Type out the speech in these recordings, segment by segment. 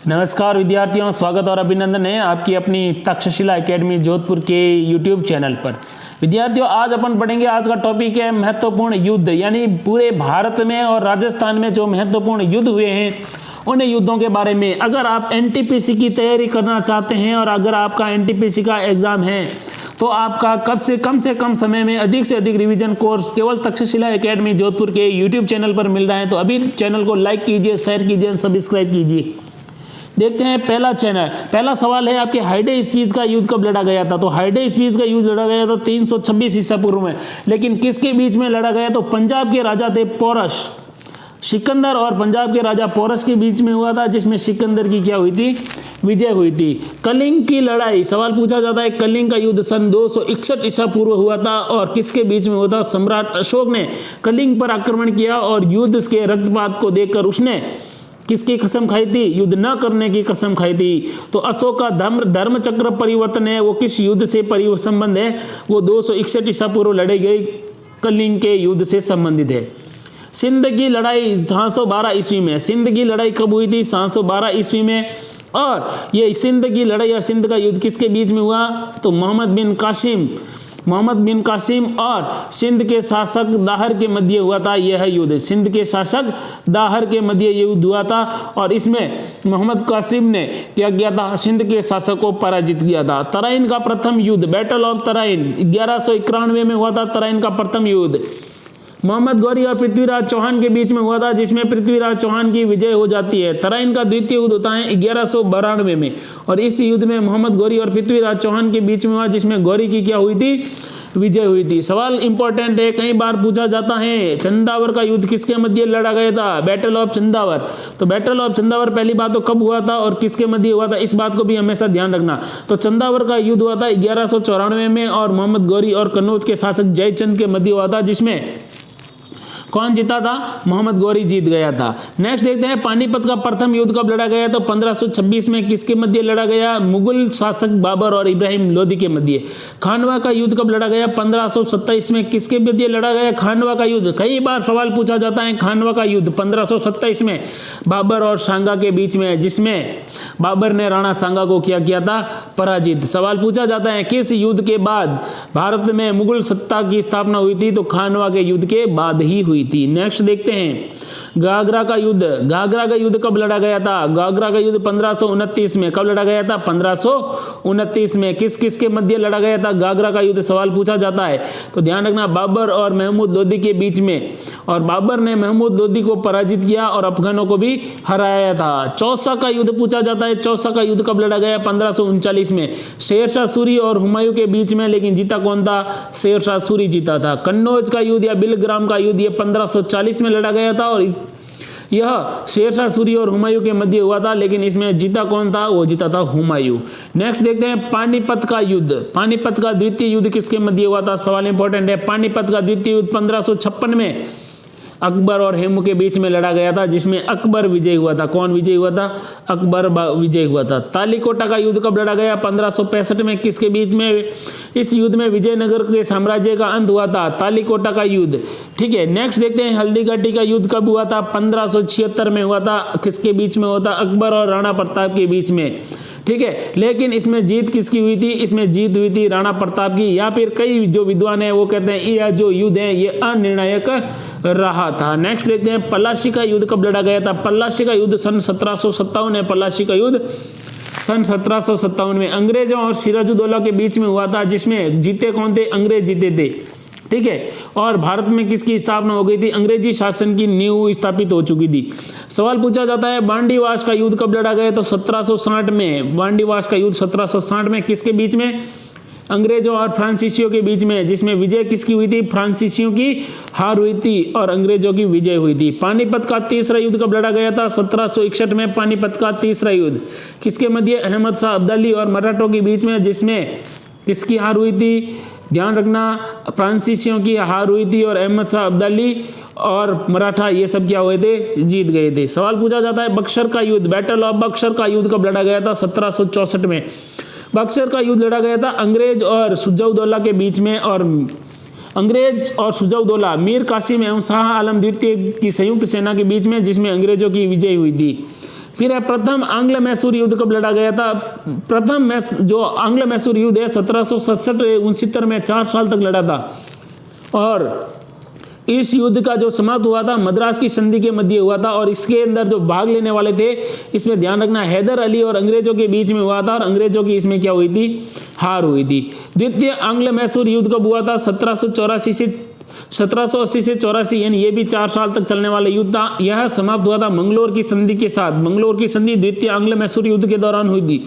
नमस्कार विद्यार्थियों, स्वागत और अभिनंदन है आपकी अपनी तक्षशिला एकेडमी जोधपुर के यूट्यूब चैनल पर। विद्यार्थियों, आज अपन पढ़ेंगे, आज का टॉपिक है महत्वपूर्ण युद्ध, यानी पूरे भारत में और राजस्थान में जो महत्वपूर्ण युद्ध हुए हैं उन युद्धों के बारे में। अगर आप एनटीपीसी की तैयारी करना चाहते हैं और अगर आपका एनटीपीसी का एग्जाम है तो आपका कम से कम समय में अधिक से अधिक रिवीजन कोर्स केवल तक्षशिला एकेडमी जोधपुर के यूट्यूब चैनल पर मिल रहा है। तो अभी चैनल को लाइक कीजिए, शेयर कीजिए, सब्सक्राइब कीजिए। देखते हैं पहला सवाल है आपके हाइडे स्पीच का युद्ध कब लड़ा गया था। तो हाइडे स्पीच का युद्ध लड़ा गया था 326 ईसा पूर्व में, लेकिन किसके बीच में लड़ा गया? तो पंजाब के राजा थे पोरस, सिकंदर और पंजाब के राजा पोरस के बीच में हुआ था, जिसमें सिकंदर की क्या हुई थी? विजय हुई थी। कलिंग की लड़ाई, सवाल पूछा जाता है, कलिंग का युद्ध सन 261 ईसा पूर्व हुआ था और किसके बीच में हुआ था? सम्राट अशोक ने कलिंग पर आक्रमण किया और युद्ध के रक्तपात को देखकर उसने किसकी कसम खाई थी? युद्ध न करने की कसम खाई थी। तो अशोक का धर्म चक्र परिवर्तन है वो किस युद्ध से संबंध है? वो 261 ईसा पूर्व लड़े गए कलिंग के युद्ध से संबंधित है। सिंध की लड़ाई 712 ईस्वी में, सिंध की लड़ाई कब हुई थी? 712 ईस्वी में। और ये सिंध की लड़ाई या सिंध का युद्ध किसके बीच में हुआ? तो मोहम्मद बिन कासिम और सिंध के शासक दाहर के मध्य हुआ था। यह युद्ध सिंध के शासक दाहर के मध्य युद्ध हुआ था और इसमें मोहम्मद कासिम ने क्या किया था? सिंध के शासक को पराजित किया था। तराइन का प्रथम युद्ध, बैटल ऑफ तराइन 1191 में हुआ था। तराइन का प्रथम युद्ध मोहम्मद गौरी और पृथ्वीराज चौहान के बीच में हुआ था, जिसमें पृथ्वीराज चौहान की विजय हो जाती है। तराइन का द्वितीय युद्ध होता है 1192 में और इस युद्ध में मोहम्मद गौरी और पृथ्वीराज चौहान के बीच में हुआ, जिसमें गौरी की क्या हुई थी? विजय हुई थी। सवाल इंपॉर्टेंट है, कई बार पूछा जाता है, चंदावर का युद्ध किसके मध्य लड़ा गया था? Battle of Chandawar. तो बैटल ऑफ चंदावर पहली बात तो कब हुआ था और किसके मध्य हुआ था, इस बात को भी हमेशा ध्यान रखना। तो चंदावर का युद्ध हुआ था 1194 में और मोहम्मद गौरी और कन्नौज के शासक जयचंद के मध्य हुआ था, जिसमें कौन जीता था? मोहम्मद गौरी जीत गया था। नेक्स्ट देखते हैं, पानीपत का प्रथम युद्ध कब लड़ा गया? तो 1526 में किसके मध्य लड़ा गया? मुगल शासक बाबर और इब्राहिम लोदी के मध्य। खानवा का युद्ध कब लड़ा गया? 1527 में किसके मध्य लड़ा गया? खानवा का युद्ध। कई बार सवाल पूछा जाता है, खानवा का युद्ध 1527 में बाबर और सांगा के बीच में, जिसमें बाबर ने राणा सांगा को क्या किया था? पराजित। सवाल पूछा जाता है, किस युद्ध के बाद भारत में मुगल सत्ता की स्थापना हुई थी? तो खानवा के युद्ध के बाद ही हुई थी। नेक्स्ट देखते हैं, गागरा का युद्ध। गागरा का युद्ध कब लड़ा गया था? गागरा का युद्ध 1529 में। कब लड़ा गया था? 1529 में। किस किस के मध्य लड़ा गया था गागरा का युद्ध? सवाल पूछा जाता है तो ध्यान रखना, बाबर और महमूद लोदी के बीच में, और बाबर ने महमूद लोदी को पराजित किया और अफगानों को भी हराया था। चौसा का युद्ध पूछा जाता है, चौसा का युद्ध कब लड़ा गया? 1539 में। शेरशाह सूरी और हुमायूं के बीच में, लेकिन जीता कौन था? शेरशाह सूरी जीता था। कन्नौज का युद्ध या बिलग्राम का युद्ध ये 1540 में लड़ा गया था और यह शेरशाह सूरी और हुमायूं के मध्य हुआ था, लेकिन इसमें जीता कौन था? वो जीता था हुमायूं। नेक्स्ट देखते हैं, पानीपत का युद्ध। पानीपत का द्वितीय युद्ध किसके मध्य हुआ था? सवाल इंपॉर्टेंट है। पानीपत का द्वितीय युद्ध 1556 में अकबर और हेमू के बीच में लड़ा गया था, जिसमें अकबर विजय हुआ था। कौन विजय हुआ था? अकबर विजय हुआ था। तालीकोटा का युद्ध कब लड़ा गया? 1565 में। किसके बीच में? इस युद्ध में विजयनगर के साम्राज्य का अंत हुआ था। तालीकोटा का युद्ध। ठीक है। नेक्स्ट देखते हैं, हल्दीघाटी का युद्ध कब हुआ था? 1576 में हुआ था। किसके बीच में हुआ था? अकबर और राणा प्रताप के बीच में। ठीक है, लेकिन इसमें जीत किसकी हुई थी? इसमें जीत हुई थी राणा प्रताप की, या फिर कई जो विद्वान है वो कहते हैं यह जो युद्ध है ये अनिर्णायक रहा था। नेक्स्ट देखते हैं, पलासी का युद्ध कब लड़ा गया था? पलासी का युद्ध सन 1757 है। पलासी का युद्ध सन 1757 में अंग्रेजों और सिराजुद्दौला के बीच में हुआ था, जिसमें जीते कौन थे? अंग्रेज जीते थे। ठीक है, और भारत में किसकी स्थापना हो गई थी? अंग्रेजी शासन की नींव स्थापित हो चुकी थी। सवाल पूछा जाता है, बांडीवास का युद्ध कब लड़ा गया? तो 1760 में। बांडीवास का युद्ध 1760 में किसके बीच में? अंग्रेजों और फ्रांसीसियों के बीच में, जिसमें विजय किसकी हुई थी? फ्रांसीसियों की हार हुई थी और अंग्रेजों की विजय हुई थी। पानीपत का तीसरा युद्ध कब लड़ा गया था? 1761 में। पानीपत का तीसरा युद्ध किसके मध्य? अहमद शाह अब्दाली और मराठों के बीच में, जिसमें किसकी हार हुई थी? ध्यान रखना, फ्रांसीसियों की हार हुई थी और अहमद शाह अब्दाली और मराठा ये सब क्या हुए थे? जीत गए थे। सवाल पूछा जाता है, बक्सर का युद्ध, बैटल ऑफ बक्सर का युद्ध कब लड़ा गया था? 1764 में। बक्सर का युद्ध लड़ा गया था अंग्रेज और सुजाउद्दौला के बीच में, और अंग्रेज और सुजाउद्दौला मीर कासिम एवं शाह आलम द्वितीय की संयुक्त सेना के बीच में, जिसमें अंग्रेजों की विजय हुई थी। फिर है प्रथम आंग्ल मैसूर युद्ध कब लड़ा गया था। प्रथम जो आंग्ल मैसूर युद्ध है 1767-69 में 4 साल तक लड़ा था और इस युद्ध का जो समाप्त हुआ था मद्रास की संधि के मध्य हुआ था और इसके अंदर जो भाग लेने वाले थे इसमें ध्यान रखना हैदर अली और अंग्रेजों के बीच में हुआ था और अंग्रेजों की इसमें क्या हुई थी, हार हुई थी। द्वितीय आंग्ल मैसूर युद्ध कब हुआ था 1780 से 84 यानी ये भी 4 साल तक चलने वाला युद्ध था। यह समाप्त हुआ था मंगलोर की संधि के साथ। मंगलोर की संधि द्वितीय आंग्ल मैसूर युद्ध के दौरान हुई थी।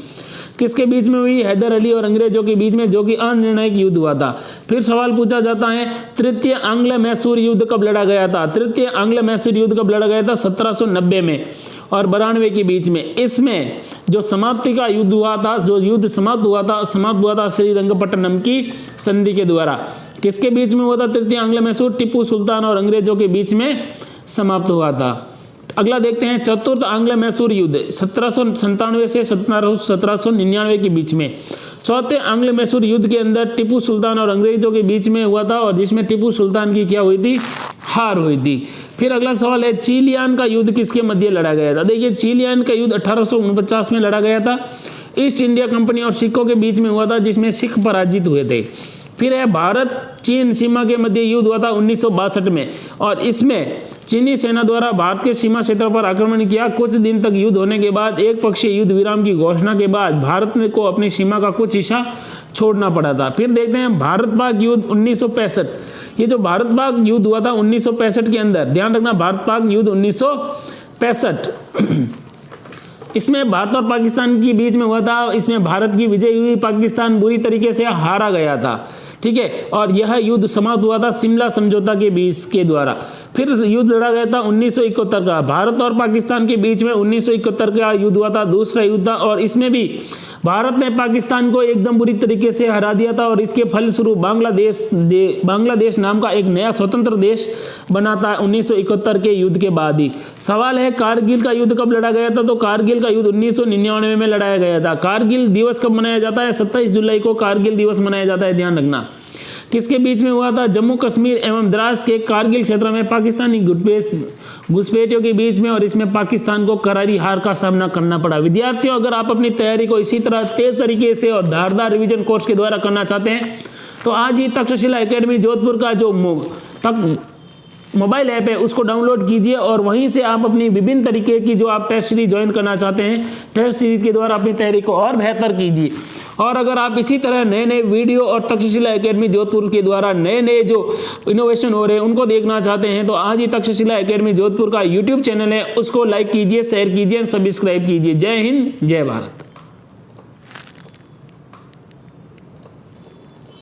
किसके बीच में हुई, हैदर अली और अंग्रेजों के बीच में, जो कि अनिर्णायक युद्ध हुआ था। फिर सवाल पूछा जाता है तृतीय आंग्ल मैसूर युद्ध कब लड़ा गया था। तृतीय आंग्ल मैसूर युद्ध कब लड़ा गया था 1790 में और 92 के बीच में। इसमें जो समाप्ति का युद्ध हुआ था, जो युद्ध समाप्त हुआ था श्रीरंगपट्टनम की संधि के द्वारा। किसके बीच में हुआ था तृतीय आंग्ल मैसूर, टीपू सुल्तान और अंग्रेजों के बीच में समाप्त हुआ था। अगला देखते हैं चतुर्थ आंग्ल मैसूर युद्ध 1797 से 1799 के बीच में। चौथे आंग्ल मैसूर युद्ध के अंदर टीपू सुल्तान और अंग्रेजों के बीच में हुआ था और जिसमें टीपू सुल्तान की क्या हुई थी, हार हुई थी। फिर अगला सवाल है चिलियन का युद्ध किसके मध्य लड़ा गया था। देखिए चिलियन का युद्ध 1849 में लड़ा गया था। ईस्ट इंडिया कंपनी और सिखों के बीच में हुआ था जिसमें सिख पराजित हुए थे। फिर है भारत चीन सीमा के मध्य युद्ध हुआ था 1962 में और इसमें चीनी सेना द्वारा भारत के सीमा क्षेत्र पर आक्रमण किया। कुछ दिन तक युद्ध होने के बाद एक पक्षीय युद्ध विराम की घोषणा के बाद भारत को अपनी सीमा का कुछ हिस्सा छोड़ना पड़ा था। फिर देखते हैं भारत पाक युद्ध 1965। ये जो भारत पाक युद्ध हुआ था 1965 के अंदर, ध्यान रखना भारत पाक युद्ध 1965 इसमें भारत और पाकिस्तान के बीच में हुआ था। इसमें भारत की विजय हुई, पाकिस्तान बुरी तरीके से हारा गया था, ठीक है। और यह युद्ध समाप्त हुआ था शिमला समझौता के बीच के द्वारा। फिर युद्ध लड़ा गया था 1971 का, भारत और पाकिस्तान के बीच में 1971 का युद्ध हुआ था, दूसरा युद्ध था और इसमें भी भारत ने पाकिस्तान को एकदम बुरी तरीके से हरा दिया था और इसके फलस्वरूप बांग्लादेश नाम का एक नया स्वतंत्र देश बना था 1971 के युद्ध के बाद ही। सवाल है कारगिल का युद्ध कब लड़ा गया था। तो कारगिल का युद्ध 1999 में लड़ाया गया था। कारगिल दिवस कब मनाया जाता है, 27 जुलाई को कारगिल दिवस मनाया जाता है, ध्यान रखना। किसके बीच में हुआ था, जम्मू कश्मीर एवं द्रास के कारगिल क्षेत्र में पाकिस्तानी घुसपैठियों के बीच में और इसमें पाकिस्तान को करारी हार का सामना करना पड़ा। विद्यार्थियों अगर आप अपनी तैयारी को इसी तरह तेज तरीके से और धारदार रिवीजन कोर्स के द्वारा करना चाहते हैं तो आज ही तक्षशिला एकेडमी जोधपुर का जो मोबाइल ऐप है उसको डाउनलोड कीजिए और वहीं से आप अपनी विभिन्न तरीके की जो आप टेस्ट सीरीज ज्वाइन करना चाहते हैं टेस्ट सीरीज के द्वारा अपनी तैयारी को और बेहतर कीजिए। और अगर आप इसी तरह नए नए वीडियो और तक्षशिला एकेडमी जोधपुर के द्वारा नए नए जो इनोवेशन हो रहे हैं उनको देखना चाहते हैं तो आज ही तक्षशिला एकेडमी जोधपुर का यूट्यूब चैनल है उसको लाइक कीजिए, शेयर कीजिए, सब्सक्राइब कीजिए। जय हिंद, जय भारत।